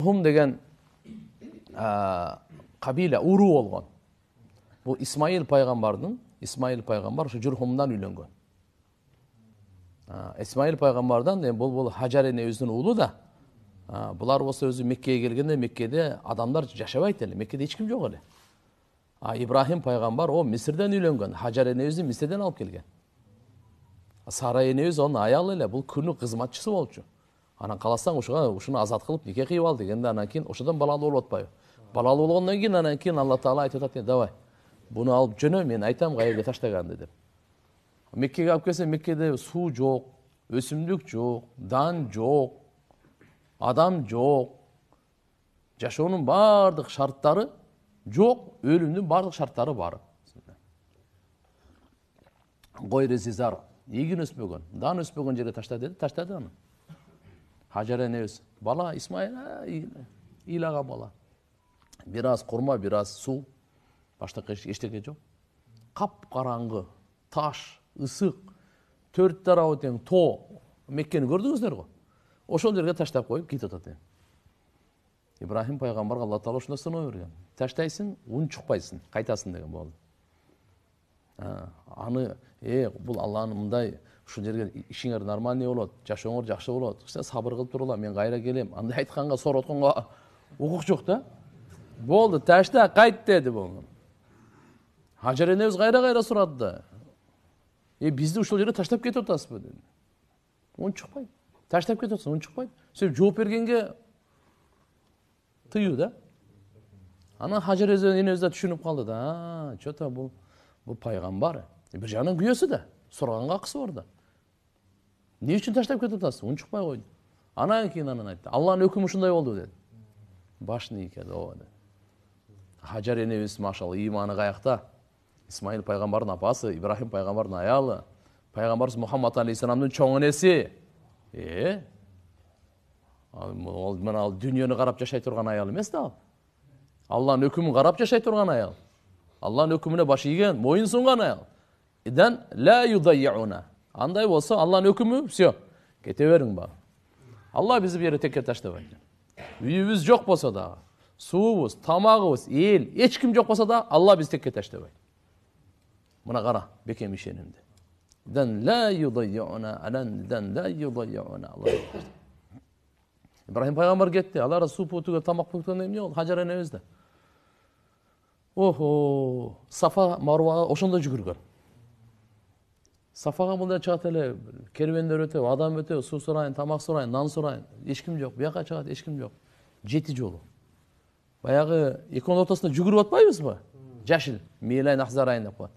Журхум деген кабила уруу болгон. Бул Исмаил пайгамбар ушу Журхумдан үйлөнгөн. Исмаил пайгамбардан бул Хажар энебиздин уулу да. Булар болсо өзү Меккеге келгенде Меккеде адамдар жашабайт эле. Меккеде эч ким жок эле. Ибрахим пайгамбар Мисирден үйлөнгөн. Хажар энебизди Мисирден алып келген. Сара энебиз онун аялы эле, бул күнү кызматчысы болчу. Анан каласаң ушуну азат кылып нике кыйып ал дегенде анан кийин ошодон балалуу болуп атпайбы? Балалуу болгондон кийин анан кийин Алла Таала айтып атат: "Давай, буну алып жөнө, мен айтам кайерге таштаганды" деп. Меккеге алып келсе, Меккеде суу жок, өсүмдүк жок, дан жок, адам жок. Жашоонун бардык шарттары жок, өлүмдүн бардык шарттары бар. Гойре зизар, эгин өспөгөн, дан өспөгөн жерге ташта деди, таштады аны. Хажар энебиз, бала Исмаил, ыйлаган бала. Бир аз курма, бир аз суу, баштакы эчтеке жок. Кап-караңгы, таш, ысык, төрт тарабы тең тоо. Меккени көрдүңүздөр го. Ошол жерге таштап коюп кетип атат. Ибрахим пайгамбарга Алла Таала ушундай сыноо берген. Таштайсың, унчукпайсың, кайтасың деген болду. Аны, бул Алланын мындай ушул жерге ишиңер нормальный болот, жашооңор жакшы болот. Сен сабыр кылып турула, мен кайра келем. Андай айтканга, соротконго укук жок да. Болду, ташта, кайт деди бул. Хажар энебиз кайра сурады да. Бизди ушул жерге таштап кетип атасызбы деди. Унчукпайт. Таштап кетип атасың, унчукпайт. Сен жооп бергенге тыюу да. Анан Хажар энебиз да түшүнүп калды да. Чото бул пайгамбар. Бир жагынан күйөөсү да. Сураганга акысы бар да. Не үчүн таштап кетип атасың? Унчукпай койду. Анан кийин айтты. Алланын өкүмү ушундай болду деди. Башын ийкеди, деди. Хажар энебиз машалла ыйманы каякта. Исмаил пайгамбардын апасы, Ибрахим пайгамбардын аялы, пайгамбарыбыз Мухаммад алейхисаламдын чоң энеси. Ал дүйнөнү карап жашай турган аял эмес да ал. Алланын өкүмүн карап жашай турган аял. Алланын өкүмүнө баш ийген, моюн сунган аял. Идан ла юдайюна. Андай болсо Алланын өкүмү, все, кете бериң ба. Алла бизди бу жерге текке таштабайт. Үйүбүз жок болсо да, суубуз, тамагыбыз, эл, эч ким жок болсо да, Алла бизди текке таштабайт. Мына кара, бекем ишенимди. Идан ла юдайюна, идан ла юдайюна. Ибрахим пайгамбар кетти, алар суу путуга тамак путуга эмне болду? Хажар энебизде. Сафа Марвага ошондо жүгүргөн. Сафага мындай чыгат эле, кервендер өтөп, адам өтөп, суу сурайын, тамак сурайын, нан сурайын, эч ким жок. Буяка чыгат, эч ким жок. 7 жолу. Баягы экөөнүн ортосунда жүгүрүп атпайбызбы? Жашыл, мейлайн ахзарайын деп коет.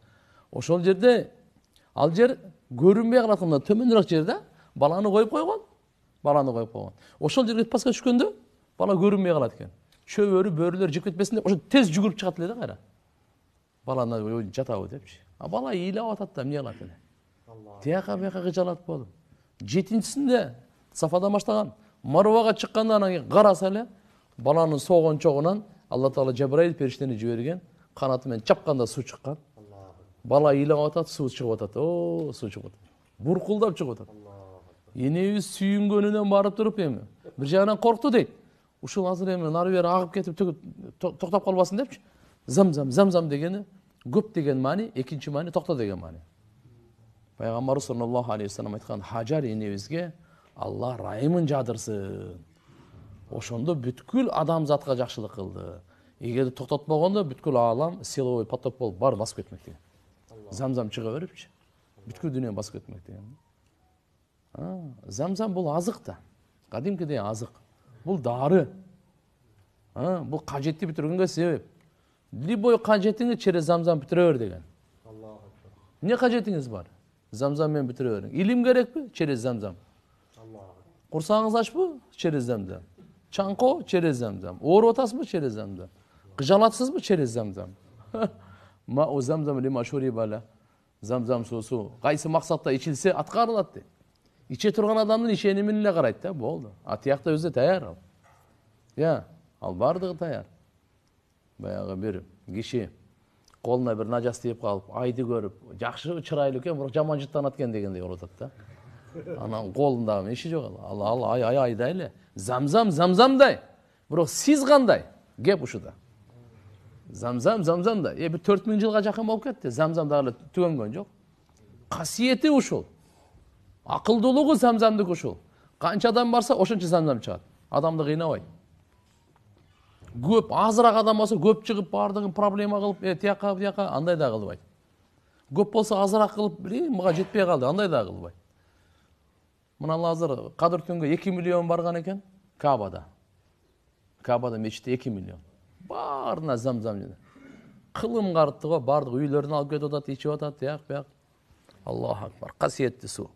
Ошол жерде ал жер көрүнбөй калат, мына төмөнүрөөк жерде баланы коюп койгон. Ошол жерге паска түшкөндө бала көрүнбөй калат экен. Чөбөрү, бөрүлөр жеп кетпесин деп ошо тез жүгүрүп чыгат эле да кайра. Баланы жатабы депчи. Бала ыйлап атат да эмне кылат эле? Тияка бияка кыжалат болуп. 7-синде Сафадан баштаган, Марвага чыкканда анан караса эле баланын согончогунан Алла Таала Жабраил периштени жиберген, канаты менен чапканда суу чыккан. Бала ыйлап атат, суу чыгып атат. Суу чыгып атат. Буркулдап чыгып атат. Энебиз сүйүнгөнүнөн барып туруп бир жагынан коркту дейт. Ушул азыр нары бери агып кетип токтоп калбасын депчи. Замзам дегени көп деген маани, экинчи маани токто деген маани. Пайгамбар саллаллаху алейхи вассалам айткан, Хажар энебизге Алла райымын жадырсын. Ошондо бүткүл адамзатка жакшылык кылды. Эгерде токтотпогондо бүткүл аалам силовой поток болуп бар басып кетмек деген. Замзам чыга берипчи. Бүткүл дүйнө басып кетмек деген. Замзам бул азык да. Кадимкидей азык. Бул дары. Бул кажетти бүтүргөнгө себеп. Любой кажетиңи через замзам бүтүрө бер деген. Эмне кажетиңиз бар? Замзам менен бүтүрө бериң. Илим керекпи? Через замзам. Курсагыңыз ачпы? Через замзам. Чаңкоо? Через замзам. Ооруп атасызбы? Через замзам. Кыжалатсызбы? Через замзам. Мау замзам лима шурибала. Замзам суусу кайсы максатта ичилсе аткарылат дейт. Иче турган адамдын ишенимине эле карайт да, болду. Тиякта өзү даяр ал. Ал бардыгы даяр. Баягы бир киши колуна бир нажас тийип калып, айды көрүп, жакшы чырайлуу экен, бирок жаман жыттанат экен дегендей болуп атат да. Анан колундагы иши жок ал. Ай айдай эле. Замзамдай. Бирок сиз кандай? Кеп ушуда. Замзам да. Бир 4000 жылга жакын болуп кетти. Замзам дагы түгөнгөн жок. Касиети ушул. Акылдуулугу замзамдыкы ушул. Канча адам барса ошончо замзам чыгат. Адамды кыйнабайт. Көп азыраак адам болсо көп чыгып бардыгын проблема кылып, тияка андай да кылбайт. Көп болсо азыраак кылып, мага жетпей калды, андай да кылбайт. Мына азыр Кадыр түнгө 2 миллион барган экен Кабада. Кабада мечитте 2 миллион. Баарына замзам. Кылым карытты го, бардык үйлөрүн алып кетип атат, ичип атат, тияк, бияк. Аллаху акбар. Касиеттүү суу.